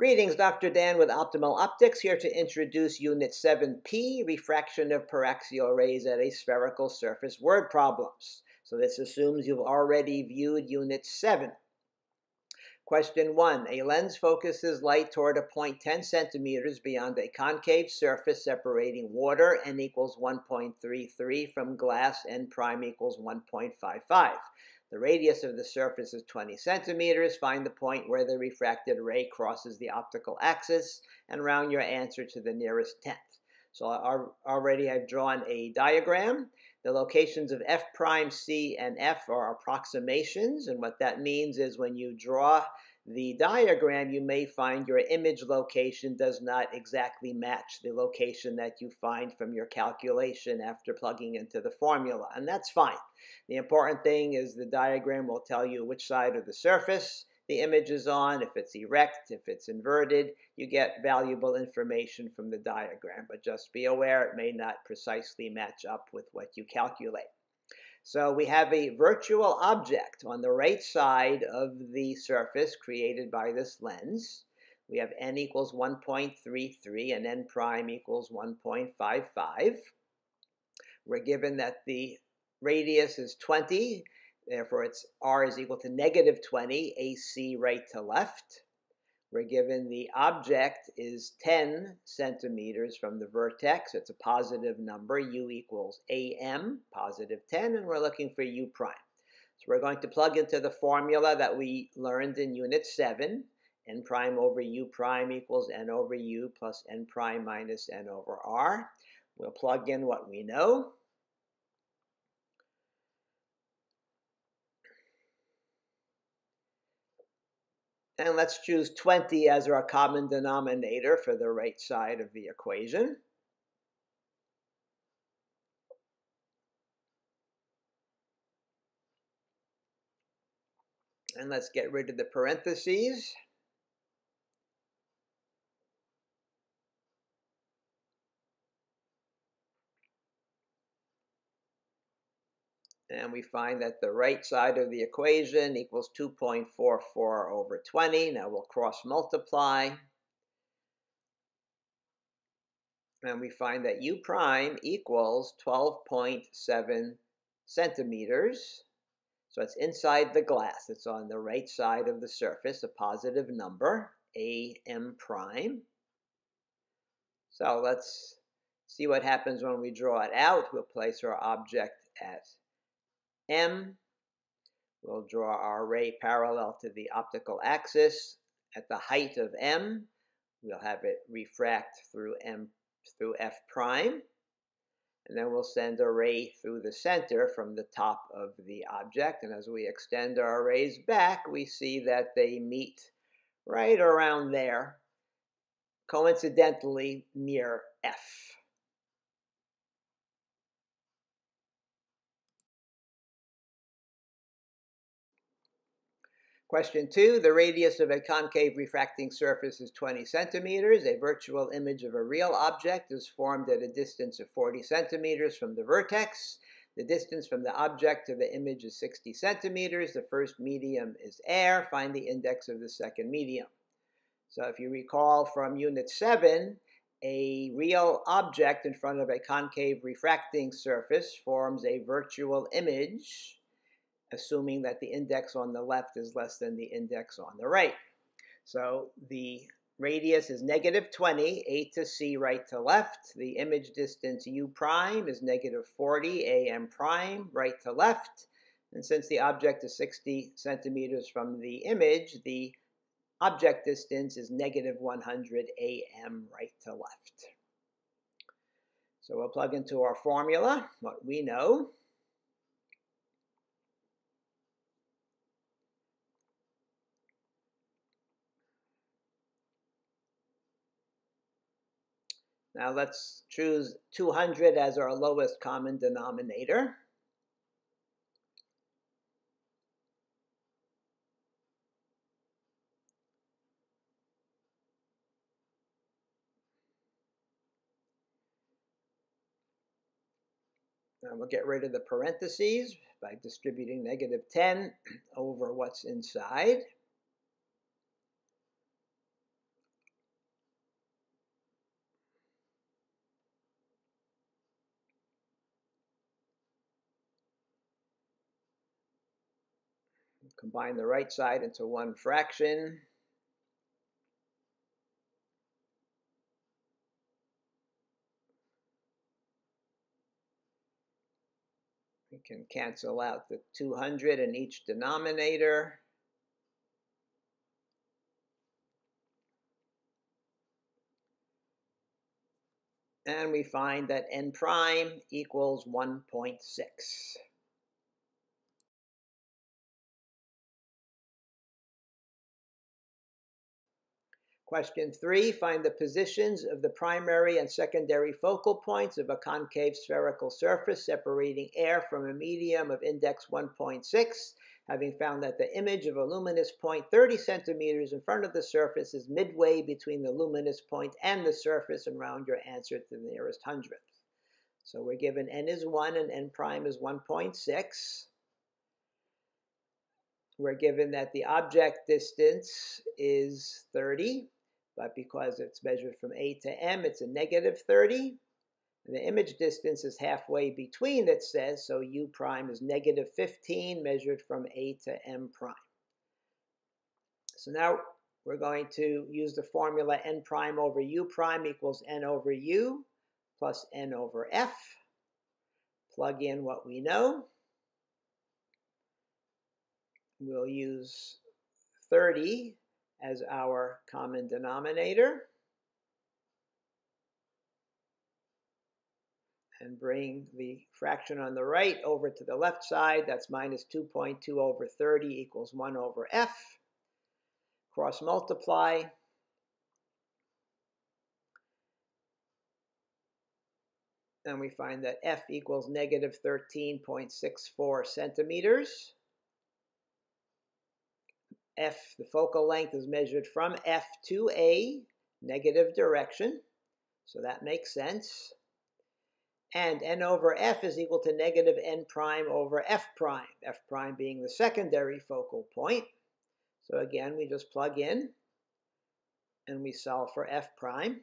Greetings, Dr. Dan with Optimal Optics, here to introduce Unit 7P, Refraction of Paraxial Rays at a Spherical Surface word problems. So this assumes you've already viewed Unit 7. Question 1. A lens focuses light toward a point 10 centimeters beyond a concave surface separating water, n equals 1.33, from glass, n prime equals 1.55. The radius of the surface is 20 centimeters. Find the point where the refracted ray crosses the optical axis and round your answer to the nearest tenth. So already I've drawn a diagram. The locations of F prime, C, and F are approximations, and what that means is when you draw the diagram, you may find your image location does not exactly match the location that you find from your calculation after plugging into the formula, and that's fine. The important thing is the diagram will tell you which side of the surface the image is on. If it's erect, if it's inverted, you get valuable information from the diagram, but just be aware it may not precisely match up with what you calculate. So we have a virtual object on the right side of the surface created by this lens. We have n equals 1.33 and n prime equals 1.55. We're given that the radius is 20, therefore it's r is equal to negative 20, AC right to left. We're given the object is 10 centimeters from the vertex. It's a positive number. U equals AM, positive 10, and we're looking for U prime. So we're going to plug into the formula that we learned in Unit 7. N prime over U prime equals N over U plus N prime minus N over R. We'll plug in what we know. And let's choose 20 as our common denominator for the right side of the equation. And let's get rid of the parentheses. And we find that the right side of the equation equals 2.44 over 20. Now we'll cross multiply. And we find that U prime equals 12.7 centimeters. So it's inside the glass. It's on the right side of the surface, a positive number, AM prime. So let's see what happens when we draw it out. We'll place our object at M. We'll draw our ray parallel to the optical axis at the height of M. We'll have it refract through F prime. And then we'll send a ray through the center from the top of the object. And as we extend our rays back, we see that they meet right around there, coincidentally near F. Question 2, the radius of a concave refracting surface is 20 centimeters. A virtual image of a real object is formed at a distance of 40 centimeters from the vertex. The distance from the object to the image is 60 centimeters. The first medium is air. Find the index of the second medium. So if you recall from Unit 7, a real object in front of a concave refracting surface forms a virtual image, assuming that the index on the left is less than the index on the right. So the radius is negative 20, A to C right to left. The image distance U prime is negative 40, AM prime right to left. And since the object is 60 centimeters from the image, the object distance is negative 100, AM right to left. So we'll plug into our formula what we know. Now let's choose 200 as our lowest common denominator. Now we'll get rid of the parentheses by distributing negative 10 over what's inside. Combine the right side into one fraction. We can cancel out the 200 in each denominator. And we find that n prime equals 1.6. Question 3, find the positions of the primary and secondary focal points of a concave spherical surface separating air from a medium of index 1.6, having found that the image of a luminous point 30 centimeters in front of the surface is midway between the luminous point and the surface, and round your answer to the nearest hundredth. So we're given n is 1 and n prime is 1.6. We're given that the object distance is 30, but because it's measured from A to M, it's a negative 30. And the image distance is halfway between, it says, so U prime is negative 15, measured from A to M prime. So now we're going to use the formula n prime over U prime equals n over U plus n over F. Plug in what we know. We'll use 30 as our common denominator and bring the fraction on the right over to the left side. That's minus 2.2 over 30 equals 1 over F. Cross multiply. And we find that F equals negative 13.64 centimeters. F, the focal length, is measured from F to A, negative direction, so that makes sense. And n over F is equal to negative n prime over F prime being the secondary focal point. So again, we just plug in and we solve for F prime.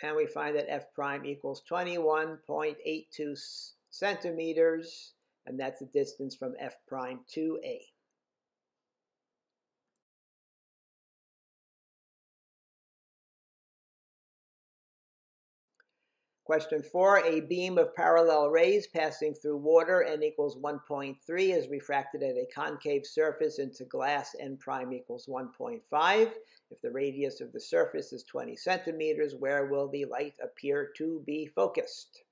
And we find that F prime equals 21.82 centimeters, and that's the distance from F prime to A. Question 4, a beam of parallel rays passing through water n equals 1.3 is refracted at a concave surface into glass n prime equals 1.5. If the radius of the surface is 20 centimeters, where will the light appear to be focused?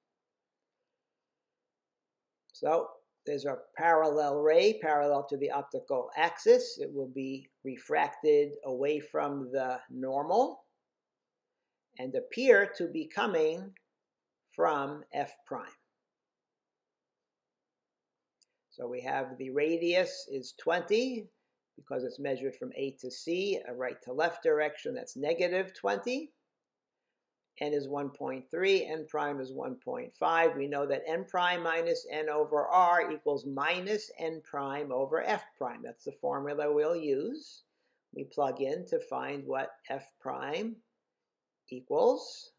So there's a parallel ray parallel to the optical axis. It will be refracted away from the normal and appear to be coming from F prime. So we have the radius is 20 because it's measured from A to C, a right to left direction, that's negative 20. N is 1.3, n prime is 1.5. We know that n prime minus n over r equals minus n prime over f prime. That's the formula we'll use. We plug in to find what f prime equals.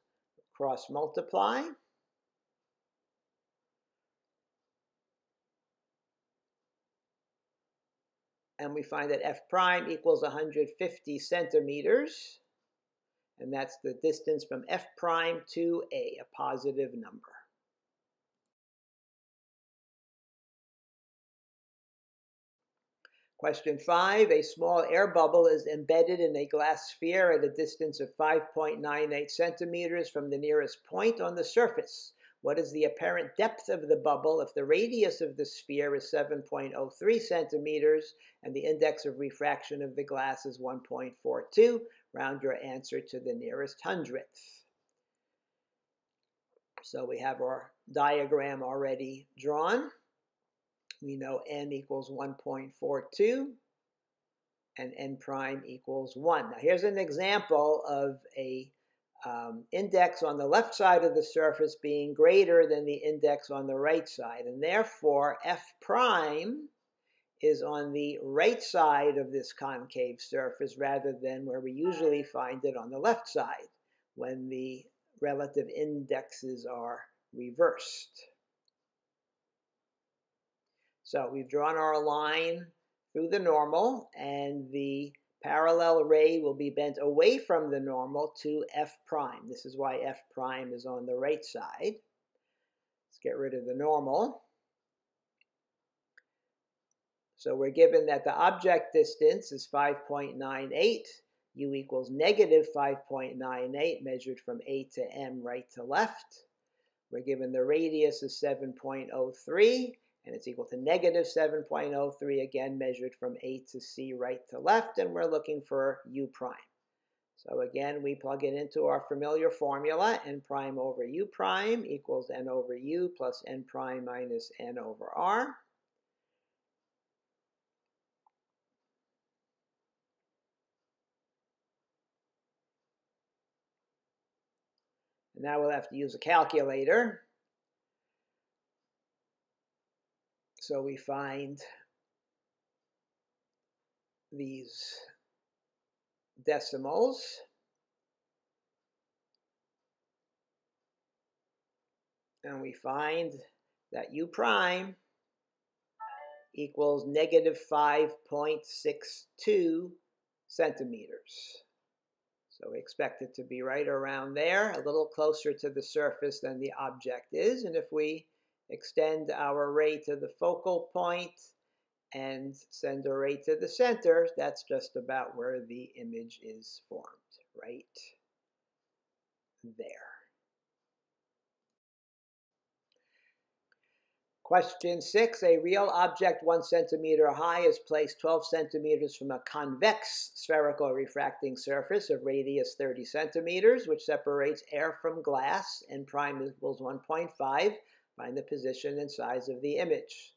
Cross multiply. And we find that f prime equals 150 centimeters. And that's the distance from f prime to a positive number. Question 5, a small air bubble is embedded in a glass sphere at a distance of 5.98 centimeters from the nearest point on the surface. What is the apparent depth of the bubble if the radius of the sphere is 7.03 centimeters and the index of refraction of the glass is 1.42? Round your answer to the nearest hundredth. So we have our diagram already drawn. We know n equals 1.42 and n prime equals 1. Now here's an example of a index on the left side of the surface being greater than the index on the right side. And therefore, f prime is on the right side of this concave surface rather than where we usually find it on the left side. When the relative indexes are reversed. So we've drawn our line through the normal, and the parallel ray will be bent away from the normal to F prime. This is why F prime is on the right side. Let's get rid of the normal. So we're given that the object distance is 5.98. U equals negative 5.98, measured from A to M, right to left. We're given the radius is 7.03, and it's equal to negative 7.03, again measured from A to C, right to left, and we're looking for U prime. So again, we plug it into our familiar formula, N prime over U prime equals N over U plus N prime minus N over R. Now we'll have to use a calculator. So we find these decimals. And we find that U prime equals negative 5.62 centimeters. So we expect it to be right around there, a little closer to the surface than the object is. And if we extend our ray to the focal point and send a ray to the center, that's just about where the image is formed, right there. Question 6, a real object 1 centimeter high is placed 12 centimeters from a convex spherical refracting surface of radius 30 centimeters, which separates air from glass. N prime equals 1.5. Find the position and size of the image.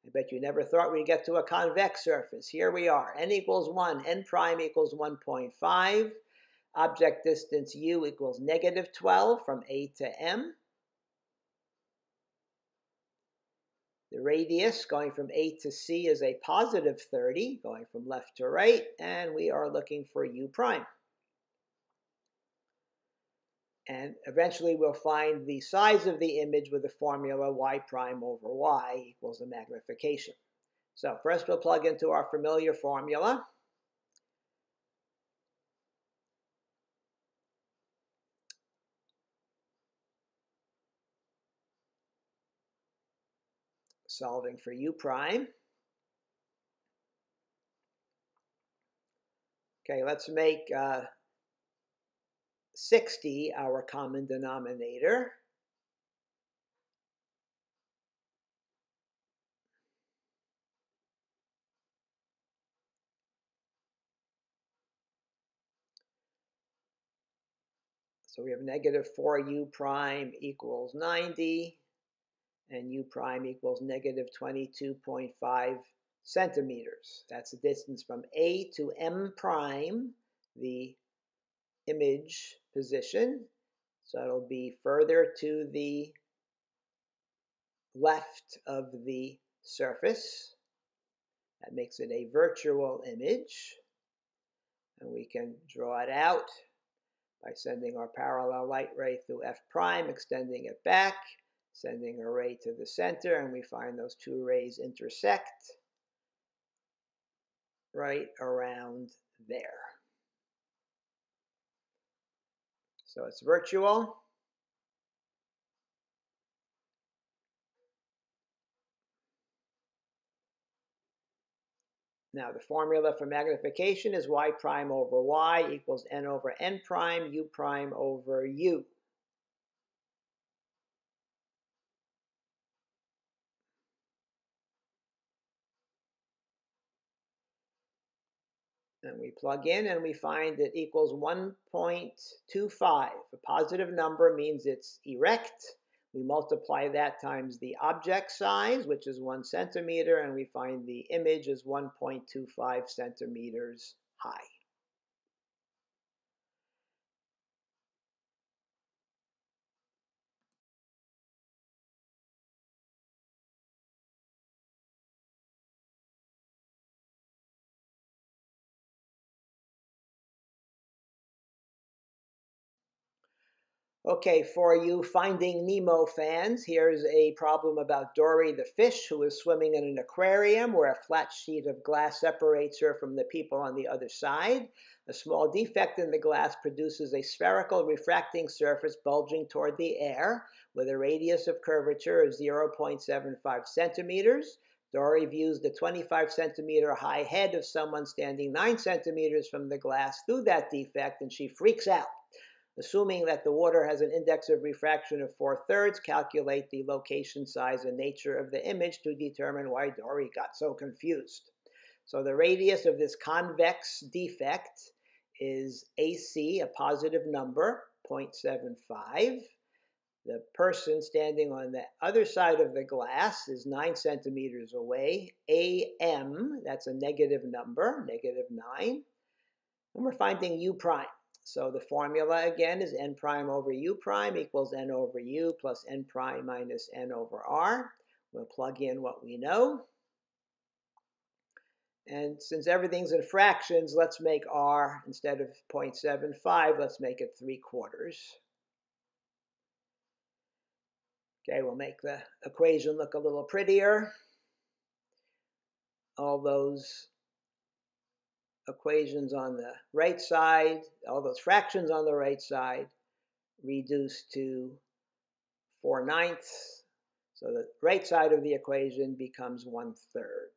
I bet you never thought we'd get to a convex surface. Here we are. N equals 1. N prime equals 1.5. Object distance U equals negative 12 from A to M. The radius going from A to C is a positive 30, going from left to right, and we are looking for U prime. And eventually we'll find the size of the image with the formula Y prime over Y equals the magnification. So first we'll plug into our familiar formula. Solving for U prime. Okay, let's make 60 our common denominator. So we have negative 4U prime equals 90, and U prime equals negative 22.5 centimeters. That's the distance from A to M prime, the image position. So it'll be further to the left of the surface. That makes it a virtual image. And we can draw it out by sending our parallel light ray through F prime, extending it back, sending a ray to the center, and we find those two rays intersect right around there. So it's virtual. Now the formula for magnification is Y prime over Y equals N over N prime, U prime over U. And we plug in and we find it equals 1.25. A positive number means it's erect. We multiply that times the object size, which is 1 centimeter, and we find the image is 1.25 centimeters high. Okay, for you Finding Nemo fans, here's a problem about Dory the fish, who is swimming in an aquarium where a flat sheet of glass separates her from the people on the other side. A small defect in the glass produces a spherical refracting surface bulging toward the air with a radius of curvature of 0.75 centimeters. Dory views the 25-centimeter high head of someone standing 9 centimeters from the glass through that defect, and she freaks out. Assuming that the water has an index of refraction of 4/3, calculate the location, size, and nature of the image to determine why Dory got so confused. So the radius of this convex defect is AC, a positive number, 0.75. The person standing on the other side of the glass is 9 centimeters away. AM, that's a negative number, -9. And we're finding U prime. So the formula again is n prime over u prime equals n over u plus n prime minus n over r. We'll plug in what we know. And since everything's in fractions, let's make r, instead of 0.75, let's make it 3/4. Okay, we'll make the equation look a little prettier. All those equations on the right side, all those fractions on the right side, reduce to 4/9. So the right side of the equation becomes 1/3.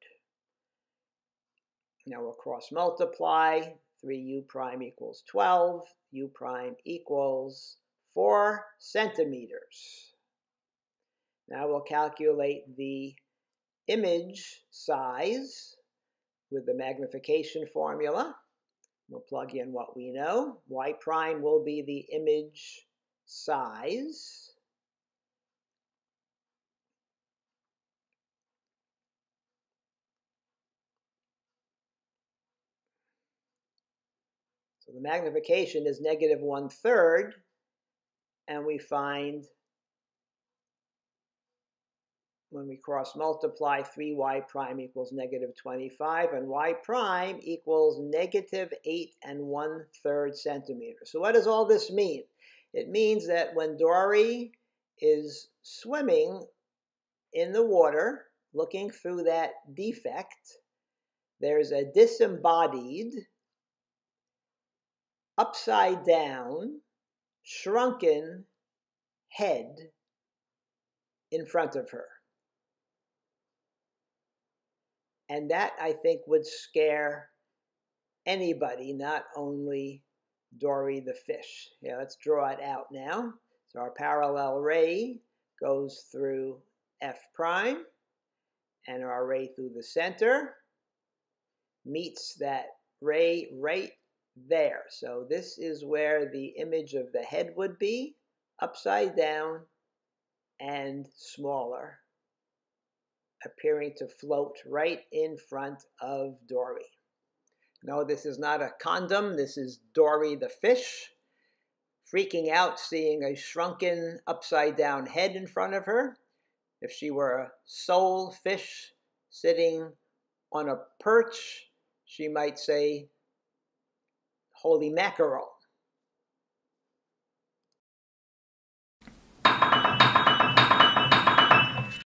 Now we'll cross multiply. 3u prime equals 12. U prime equals 4 centimeters. Now we'll calculate the image size with the magnification formula. We'll plug in what we know. Y prime will be the image size. So the magnification is -1/3, and we find when we cross multiply, 3y prime equals -25, and y prime equals -8 1/3 centimeters. So what does all this mean? It means that when Dory is swimming in the water, looking through that defect, there's a disembodied, upside down, shrunken head in front of her. And that, I think, would scare anybody, not only Dory the fish. Yeah, let's draw it out now. So our parallel ray goes through F prime, and our ray through the center meets that ray right there. So this is where the image of the head would be, upside down and smaller, appearing to float right in front of Dory. No, this is not a condom. This is Dory the fish, freaking out seeing a shrunken upside down head in front of her. If she were a sole fish sitting on a perch, she might say, holy mackerel.